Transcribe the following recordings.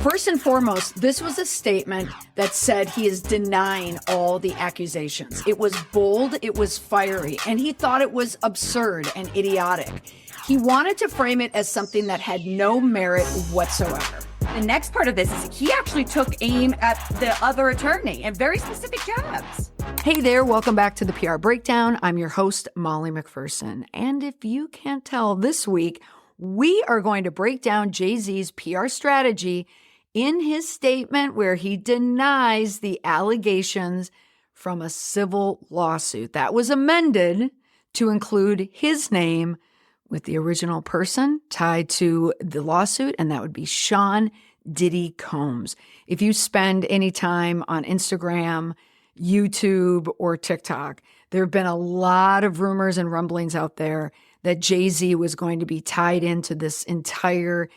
First and foremost, this was a statement that said he is denying all the accusations. It was bold, it was fiery, and he thought it was absurd and idiotic. He wanted to frame it as something that had no merit whatsoever. The next part of this is he actually took aim at the other attorney and very specific jabs. Hey there, welcome back to the PR Breakdown. I'm your host, Molly McPherson. And if you can't tell, this week, we are going to break down Jay-Z's PR strategy in his statement where he denies the allegations from a civil lawsuit that was amended to include his name with the original person tied to the lawsuit, and that would be Sean Diddy Combs. If you spend any time on Instagram, YouTube, or TikTok, there have been a lot of rumors and rumblings out there that Jay-Z was going to be tied into this entire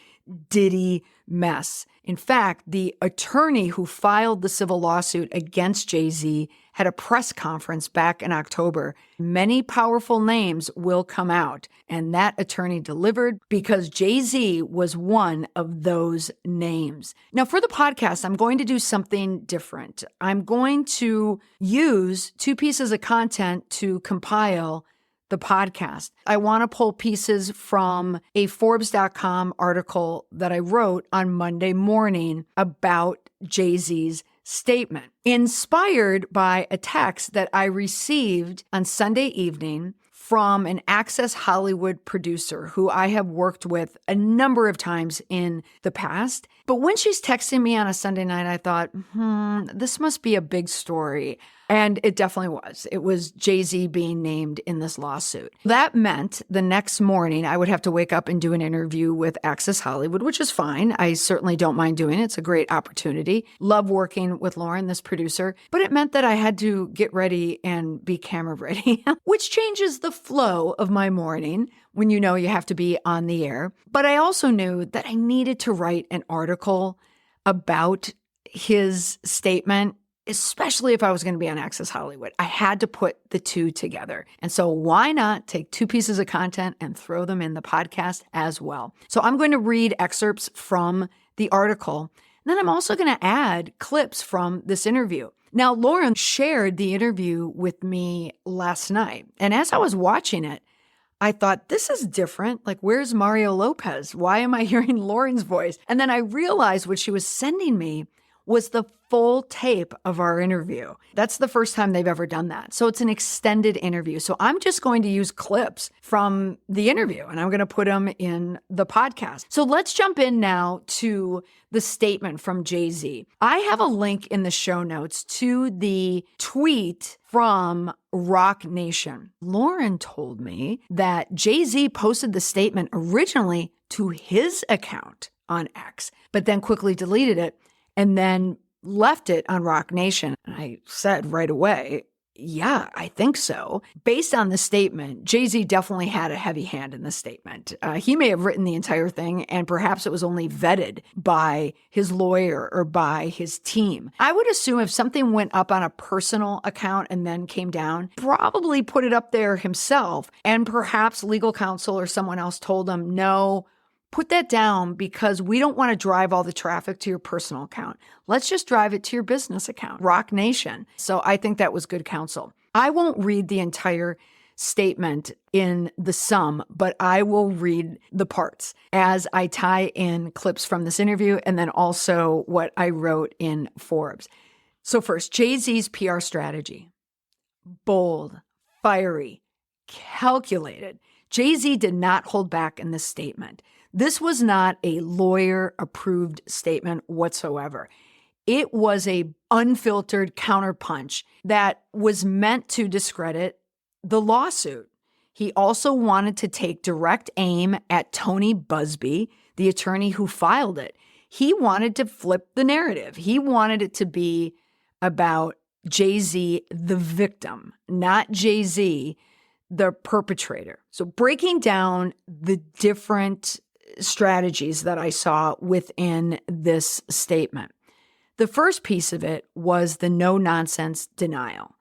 Diddy mess. In fact, the attorney who filed the civil lawsuit against Jay-Z had a press conference back in October. Many powerful names will come out, and that attorney delivered because Jay-Z was one of those names. Now, for the podcast, I'm going to do something different. I'm going to use two pieces of content to compile the podcast. I want to pull pieces from a Forbes.com article that I wrote on Monday morning about Jay-Z's statement, inspired by a text that I received on Sunday evening from an Access Hollywood producer who I have worked with a number of times in the past. But when she's texting me on a Sunday night, I thought, this must be a big story. And it definitely was. It was Jay-Z being named in this lawsuit. That meant the next morning I would have to wake up and do an interview with Access Hollywood, which is fine. I certainly don't mind doing it. It's a great opportunity. Love working with Lauren, this producer. But it meant that I had to get ready and be camera ready, which changes the flow of my morning when you know you have to be on the air. But I also knew that I needed to write an article about his statement, especially if I was going to be on Access Hollywood. I had to put the two together. And so why not take two pieces of content and throw them in the podcast as well? So I'm going to read excerpts from the article. And then I'm also going to add clips from this interview. Now, Lauren shared the interview with me last night. And as I was watching it, I thought, this is different. Like, where's Mario Lopez? Why am I hearing Lauren's voice? And then I realized what she was sending me was the full tape of our interview. That's the first time they've ever done that. So it's an extended interview. So I'm just going to use clips from the interview and I'm going to put them in the podcast. So let's jump in now to the statement from Jay-Z. I have a link in the show notes to the tweet from Rock Nation. Lauren told me that Jay-Z posted the statement originally to his account on X, but then quickly deleted it and then left it on Rock Nation. And I said right away, yeah, I think so. Based on the statement, Jay-Z definitely had a heavy hand in the statement. He may have written the entire thing, and perhaps it was only vetted by his lawyer or by his team. I would assume if something went up on a personal account and then came down, probably put it up there himself, and perhaps legal counsel or someone else told him, no, put that down because we don't want to drive all the traffic to your personal account. Let's just drive it to your business account, Rock Nation. So I think that was good counsel. I won't read the entire statement in the sum, but I will read the parts as I tie in clips from this interview and then also what I wrote in Forbes. So first, Jay-Z's PR strategy. Bold, fiery, calculated. Jay-Z did not hold back in this statement. This was not a lawyer-approved statement whatsoever. It was a unfiltered counterpunch that was meant to discredit the lawsuit. He also wanted to take direct aim at Tony Buzbee, the attorney who filed it. He wanted to flip the narrative. He wanted it to be about Jay-Z, the victim, not Jay-Z, the perpetrator. So breaking down the different strategies that I saw within this statement. The first piece of it was the no-nonsense denial.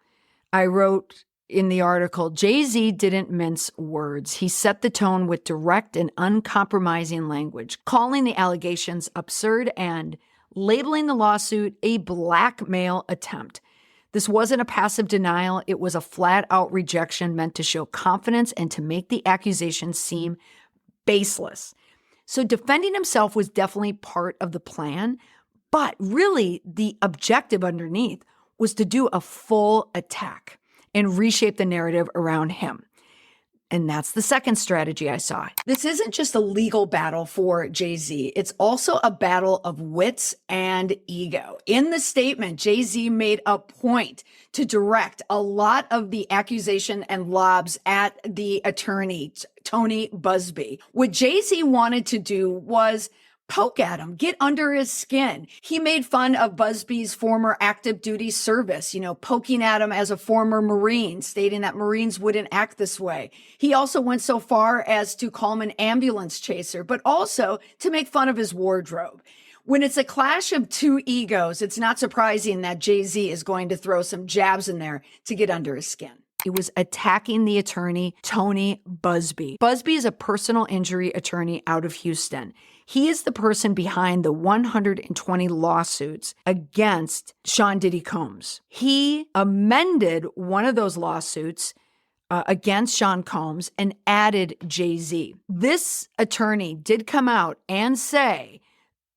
I wrote in the article, Jay-Z didn't mince words. He set the tone with direct and uncompromising language, calling the allegations absurd and labeling the lawsuit a blackmail attempt. This wasn't a passive denial. It was a flat-out rejection meant to show confidence and to make the accusation seem baseless. So defending himself was definitely part of the plan, but really the objective underneath was to do a full attack and reshape the narrative around him. And that's the second strategy I saw. This isn't just a legal battle for Jay-Z. It's also a battle of wits and ego. In the statement, Jay-Z made a point to direct a lot of the accusation and lobs at the attorney, Tony Buzbee. What Jay-Z wanted to do was poke at him, get under his skin. He made fun of Busby's former active duty service, poking at him as a former Marine, stating that Marines wouldn't act this way. He also went so far as to call him an ambulance chaser, but also to make fun of his wardrobe. When it's a clash of two egos, it's not surprising that Jay-Z is going to throw some jabs in there to get under his skin. It was attacking the attorney, Tony Buzbee. Busby is a personal injury attorney out of Houston. He is the person behind the 120 lawsuits against Sean Diddy Combs. He amended one of those lawsuits against Sean Combs and added Jay-Z. This attorney did come out and say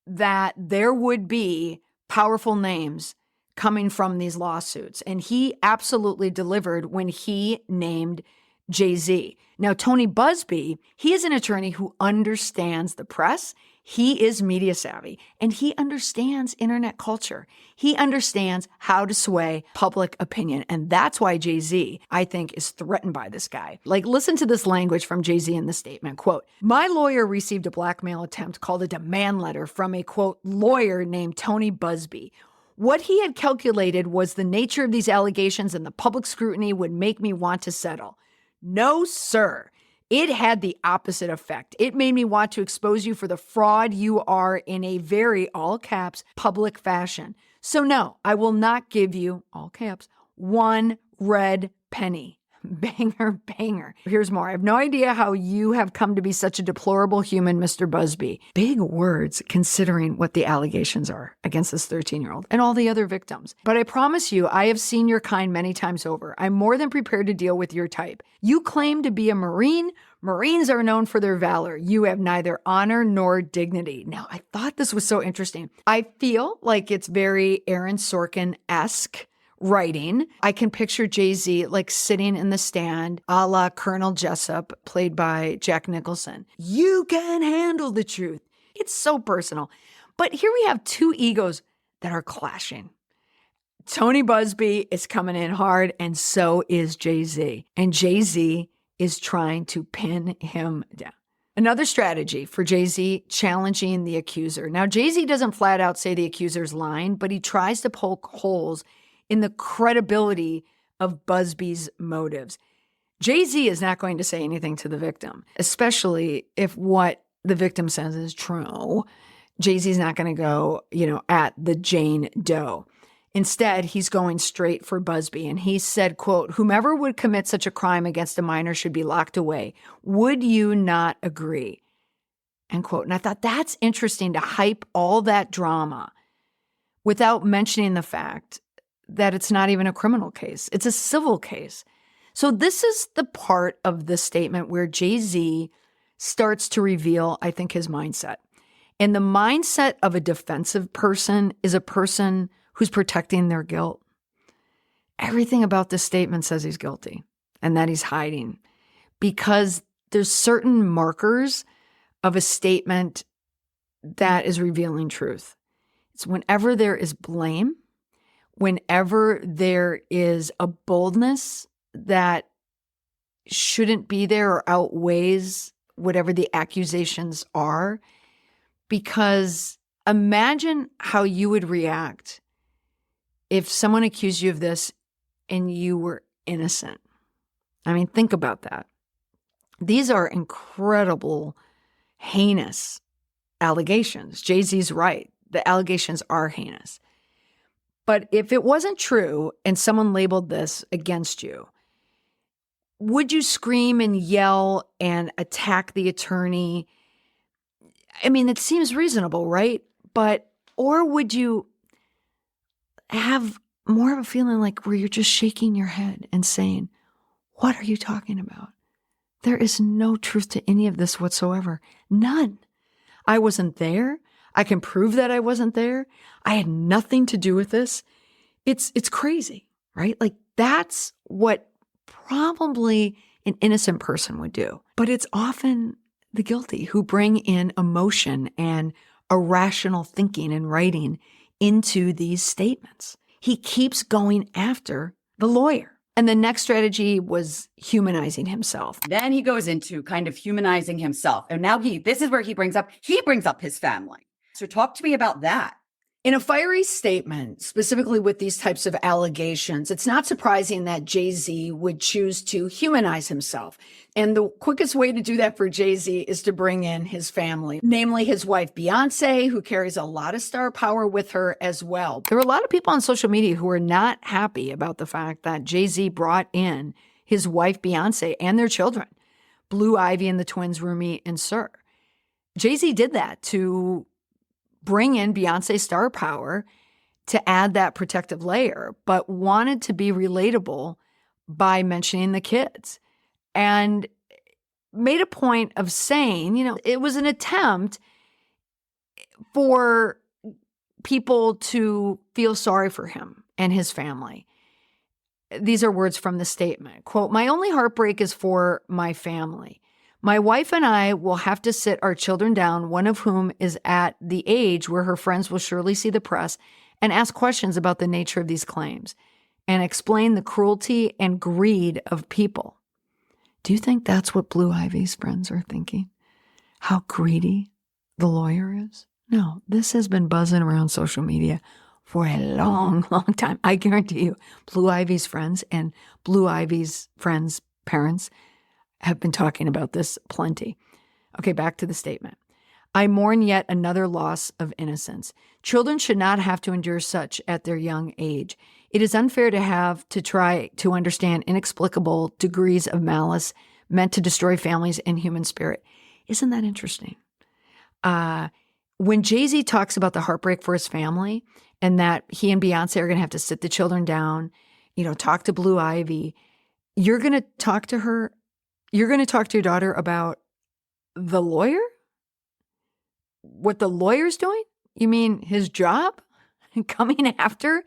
that there would be powerful names coming from these lawsuits. And he absolutely delivered when he named Jay-Z. Now, Tony Buzbee, he is an attorney who understands the press. He is media savvy and he understands internet culture. He understands how to sway public opinion. And that's why Jay-Z, I think, is threatened by this guy. Listen to this language from Jay-Z in the statement. Quote, "My lawyer received a blackmail attempt called a demand letter from a, quote, lawyer named Tony Buzbee. What he had calculated was the nature of these allegations and the public scrutiny would make me want to settle. No, sir. It had the opposite effect. It made me want to expose you for the fraud you are in a very, all caps, public fashion. So no, I will not give you, all caps, one red penny." Banger, banger. Here's more. "I have no idea how you have come to be such a deplorable human, Mr. Buzbee." Big words considering what the allegations are against this 13-year-old and all the other victims. "But I promise you, I have seen your kind many times over. I'm more than prepared to deal with your type. You claim to be a Marine. Marines are known for their valor. You have neither honor nor dignity." Now, I thought this was so interesting. I feel like it's very Aaron Sorkin-esque writing. I can picture Jay-Z sitting in the stand, a la Colonel Jessup, played by Jack Nicholson. You can handle the truth. It's so personal. But here we have two egos that are clashing. Tony Buzbee is coming in hard, and so is Jay-Z. And Jay-Z is trying to pin him down. Another strategy for Jay-Z, challenging the accuser. Now, Jay-Z doesn't flat out say the accuser's lying, but he tries to poke holes in the credibility of Busby's motives. Jay-Z is not going to say anything to the victim, especially if what the victim says is true. Jay-Z's not going to go, at the Jane Doe. Instead, he's going straight for Busby. And he said, quote, "Whomever would commit such a crime against a minor should be locked away. Would you not agree?" End quote. And I thought that's interesting to hype all that drama without mentioning the fact that it's not even a criminal case. It's a civil case. So this is the part of the statement where Jay-Z starts to reveal, I think, his mindset. And the mindset of a defensive person is a person who's protecting their guilt. Everything about this statement says he's guilty and that he's hiding because there's certain markers of a statement that is revealing truth. It's whenever there is blame, whenever there is a boldness that shouldn't be there or outweighs whatever the accusations are. Because imagine how you would react if someone accused you of this and you were innocent. I mean, think about that. These are incredible, heinous allegations. Jay-Z's right. The allegations are heinous. But if it wasn't true and someone labeled this against you, would you scream and yell and attack the attorney? I mean, it seems reasonable, right? But Or would you have more of a feeling like where you're just shaking your head and saying, what are you talking about? There is no truth to any of this whatsoever. None. I wasn't there. I can prove that I wasn't there. I had nothing to do with this. It's crazy, right? Like that's what probably an innocent person would do. But it's often the guilty who bring in emotion and irrational thinking and writing into these statements. He keeps going after the lawyer. And the next strategy was humanizing himself. Then he goes into kind of humanizing himself. And now this is where he brings up his family. So talk to me about that. In a fiery statement, specifically with these types of allegations, it's not surprising that Jay-Z would choose to humanize himself. And the quickest way to do that for Jay-Z is to bring in his family, namely his wife, Beyonce, who carries a lot of star power with her as well. There were a lot of people on social media who were not happy about the fact that Jay-Z brought in his wife, Beyonce, and their children, Blue Ivy and the twins, Rumi and Sir. Jay-Z did that to bring in Beyonce's star power to add that protective layer, but wanted to be relatable by mentioning the kids and made a point of saying, it was an attempt for people to feel sorry for him and his family. These are words from the statement. Quote, "My only heartbreak is for my family. My wife and I will have to sit our children down, one of whom is at the age where her friends will surely see the press and ask questions about the nature of these claims and explain the cruelty and greed of people." Do you think that's what Blue Ivy's friends are thinking? How greedy the lawyer is? No, this has been buzzing around social media for a long, long time. I guarantee you, Blue Ivy's friends and Blue Ivy's friends' parents have been talking about this plenty. Okay, back to the statement. "I mourn yet another loss of innocence. Children should not have to endure such at their young age. It is unfair to have to try to understand inexplicable degrees of malice meant to destroy families and human spirit." Isn't that interesting? When Jay-Z talks about the heartbreak for his family and that he and Beyonce are going to have to sit the children down, talk to Blue Ivy, you're going to talk to her. You're going to talk to your daughter about the lawyer? What the lawyer's doing? You mean his job? Coming after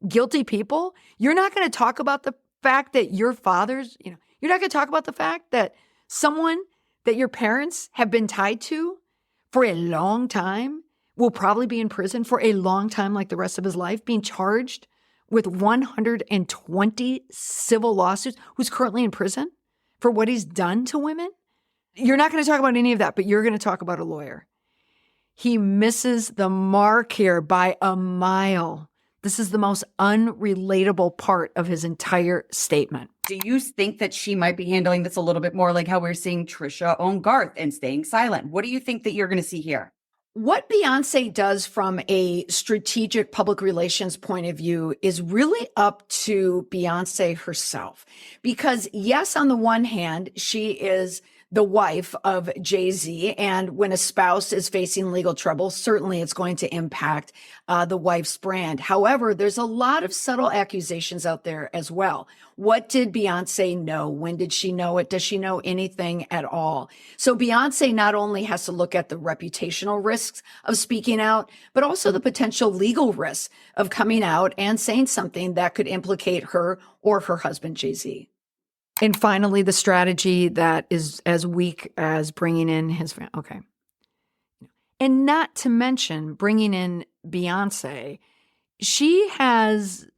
guilty people? You're not going to talk about the fact that your father's, you're not going to talk about the fact that someone that your parents have been tied to for a long time will probably be in prison for a long time, like the rest of his life, being charged with 120 civil lawsuits, who's currently in prison for what he's done to women? You're not going to talk about any of that, but you're going to talk about a lawyer. He misses the mark here by a mile. This is the most unrelatable part of his entire statement. Do you think that she might be handling this a little bit more like how we're seeing Trisha own Garth and staying silent? What do you think that you're going to see here? What Beyonce does from a strategic public relations point of view is really up to Beyonce herself. Because yes, on the one hand, she is the wife of Jay-Z, and when a spouse is facing legal trouble, certainly it's going to impact the wife's brand. However, there's a lot of subtle accusations out there as well. What did Beyonce know? When did she know it? Does she know anything at all? So Beyonce not only has to look at the reputational risks of speaking out, but also the potential legal risks of coming out and saying something that could implicate her or her husband, Jay-Z. And finally, the strategy that is as weak as bringing in his family. Okay. And not to mention bringing in Beyonce, she has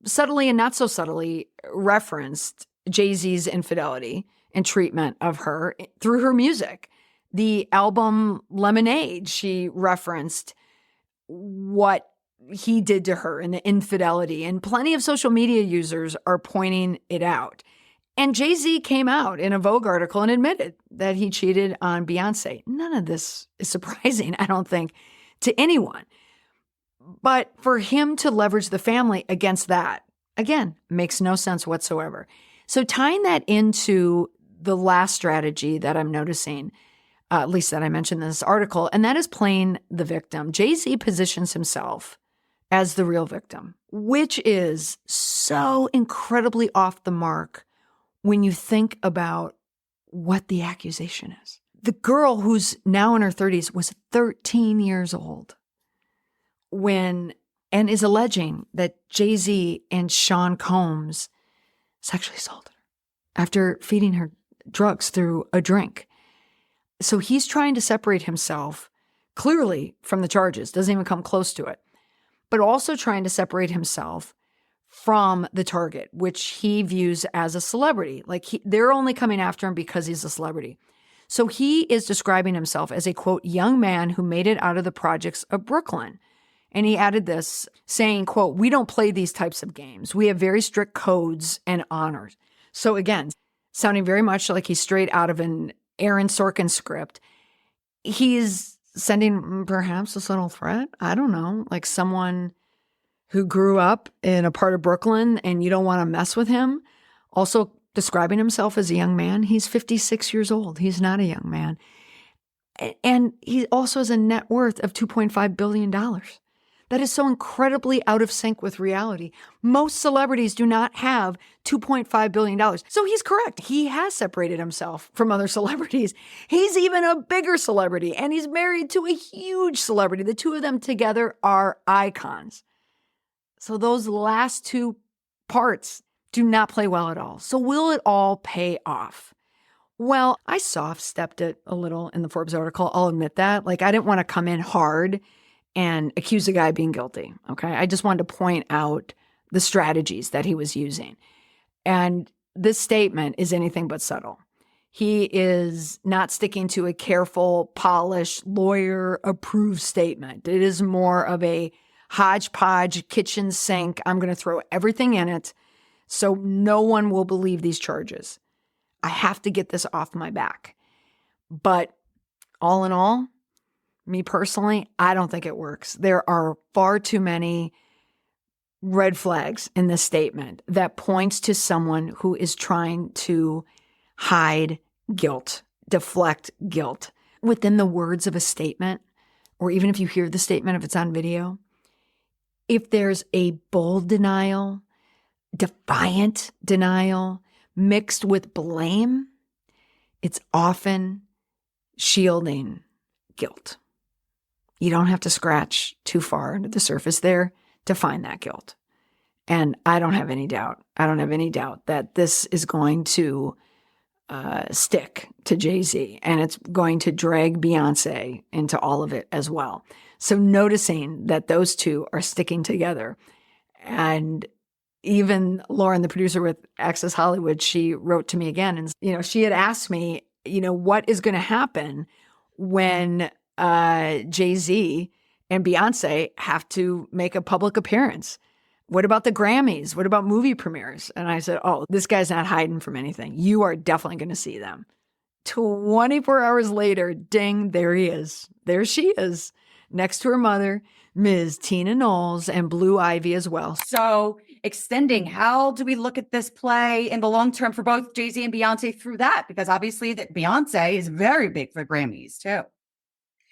subtly and not so subtly referenced Jay-Z's infidelity and treatment of her through her music. The album Lemonade, she referenced what he did to her and the infidelity. And plenty of social media users are pointing it out. And Jay-Z came out in a Vogue article and admitted that he cheated on Beyonce. None of this is surprising, I don't think, to anyone. But for him to leverage the family against that, again, makes no sense whatsoever. So tying that into the last strategy that I'm noticing, at least that I mentioned in this article, and that is playing the victim. Jay-Z positions himself as the real victim, which is so incredibly off the mark when you think about what the accusation is. The girl who's now in her 30s was 13 years old and is alleging that Jay-Z and Sean Combs sexually assaulted her after feeding her drugs through a drink. So he's trying to separate himself clearly from the charges, doesn't even come close to it, but also trying to separate himself from the target, which he views as a celebrity. Like they're only coming after him because he's a celebrity. So he is describing himself as a, quote, young man who made it out of the projects of Brooklyn. And he added this saying, quote, "We don't play these types of games. We have very strict codes and honors." So again, sounding very much like he's straight out of an Aaron Sorkin script. He's sending perhaps a subtle threat. I don't know, like someone who grew up in a part of Brooklyn and you don't want to mess with him. Also describing himself as a young man. He's 56 years old. He's not a young man. And he also has a net worth of $2.5 billion. That is so incredibly out of sync with reality. Most celebrities do not have $2.5 billion. So he's correct. He has separated himself from other celebrities. He's even a bigger celebrity, and he's married to a huge celebrity. The two of them together are icons. So those last two parts do not play well at all. So will it all pay off? Well, I soft-stepped it a little in the Forbes article. I'll admit that. Like, I didn't want to come in hard and accuse a guy of being guilty, okay? I just wanted to point out the strategies that he was using. And this statement is anything but subtle. He is not sticking to a careful, polished, lawyer-approved statement. It is more of a hodgepodge kitchen sink. I'm going to throw everything in it so no one will believe these charges. I have to get this off my back. But all in all, me personally, I don't think it works. There are far too many red flags in this statement that points to someone who is trying to hide guilt, deflect guilt. Within the words of a statement, or even if you hear the statement, if it's on video, if there's a bold denial, defiant denial, mixed with blame, it's often shielding guilt. You don't have to scratch too far into the surface there to find that guilt. And I don't have any doubt. I don't have any doubt that this is going to stick to Jay-Z, and it's going to drag Beyonce into all of it as well. So noticing that those two are sticking together, and even Lauren, the producer with Access Hollywood, she wrote to me again, and she had asked me, what is going to happen when Jay-Z and Beyonce have to make a public appearance? What about the Grammys? What about movie premieres? And I said, oh, this guy's not hiding from anything. You are definitely going to see them. 24 hours later, ding, there he is. There she is, next to her mother, Ms. Tina Knowles, and Blue Ivy as well. So extending, how do we look at this play in the long term for both Jay-Z and Beyonce through that? Because obviously that Beyonce is very big for Grammys too.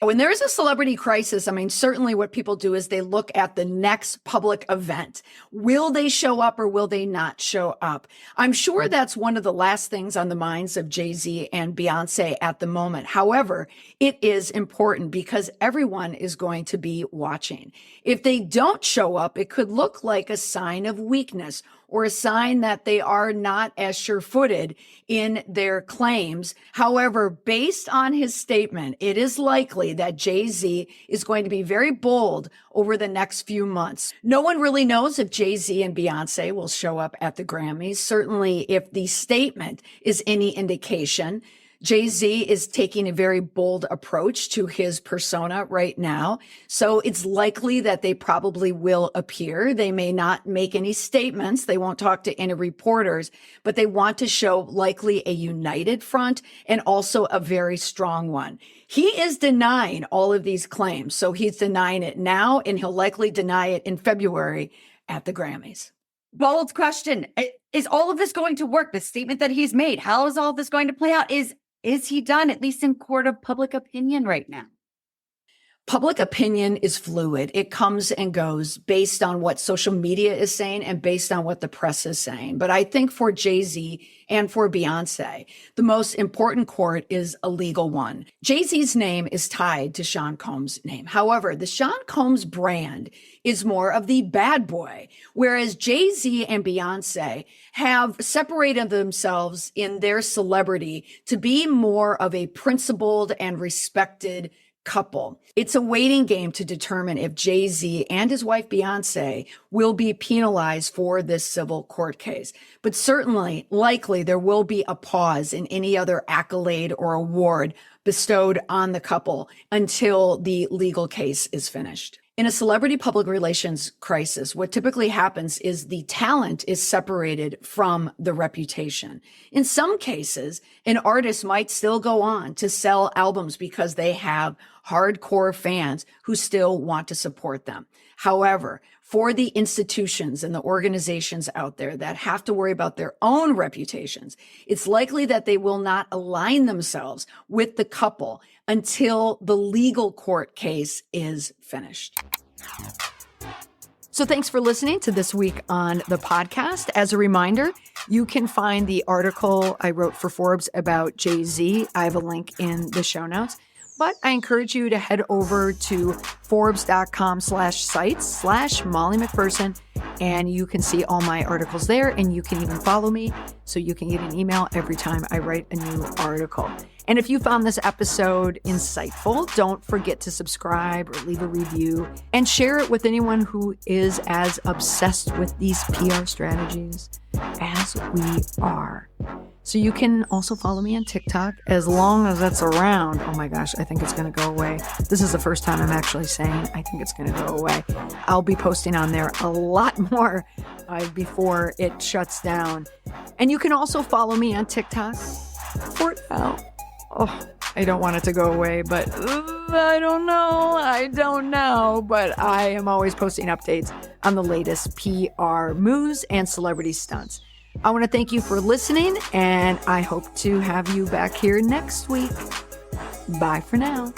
When there is a celebrity crisis, certainly what people do is they look at the next public event. Will they show up or will they not show up? I'm sure that's one of the last things on the minds of Jay-Z and Beyonce at the moment. However, it is important because everyone is going to be watching. If they don't show up, it could look like a sign of weakness or a sign that they are not as sure-footed in their claims. However, based on his statement, it is likely that Jay-Z is going to be very bold over the next few months. No one really knows if Jay-Z and Beyonce will show up at the Grammys. Certainly, if the statement is any indication, Jay-Z is taking a very bold approach to his persona right now. So it's likely that they probably will appear. They may not make any statements. They won't talk to any reporters, but they want to show likely a united front and also a very strong one. He is denying all of these claims. So he's denying it now, and he'll likely deny it in February at the Grammys. Bold question. Is all of this going to work? The statement that he's made, how is all this going to play out? Is Is he done, at least in court of public opinion right now? Public opinion is fluid. It comes and goes based on what social media is saying and based on what the press is saying. But I think for Jay-Z and for Beyonce, the most important court is a legal one. Jay-Z's name is tied to Sean Combs' name. However, the Sean Combs brand is more of the bad boy, whereas Jay-Z and Beyonce have separated themselves in their celebrity to be more of a principled and respected couple. It's a waiting game to determine if Jay-Z and his wife Beyonce will be penalized for this civil court case. But certainly, likely, there will be a pause in any other accolade or award bestowed on the couple until the legal case is finished. In a celebrity public relations crisis, what typically happens is the talent is separated from the reputation. In some cases, an artist might still go on to sell albums because they have hardcore fans who still want to support them. However, for the institutions and the organizations out there that have to worry about their own reputations, it's likely that they will not align themselves with the couple until the legal court case is finished. So thanks for listening to This Week on the podcast. As a reminder, you can find the article I wrote for Forbes about Jay-Z. I have a link in the show notes. But I encourage you to head over to Forbes.com/sites/Molly McPherson, and you can see all my articles there, and you can even follow me so you can get an email every time I write a new article. And if you found this episode insightful, don't forget to subscribe or leave a review and share it with anyone who is as obsessed with these PR strategies as we are. So you can also follow me on TikTok as long as that's around. Oh my gosh, I think it's going to go away. This is the first time I'm actually saying I think it's going to go away. I'll be posting on there a lot more before it shuts down. And you can also follow me on TikTok for now. Oh, I don't want it to go away, but I don't know. But I am always posting updates on the latest PR moves and celebrity stunts. I want to thank you for listening, and I hope to have you back here next week. Bye for now.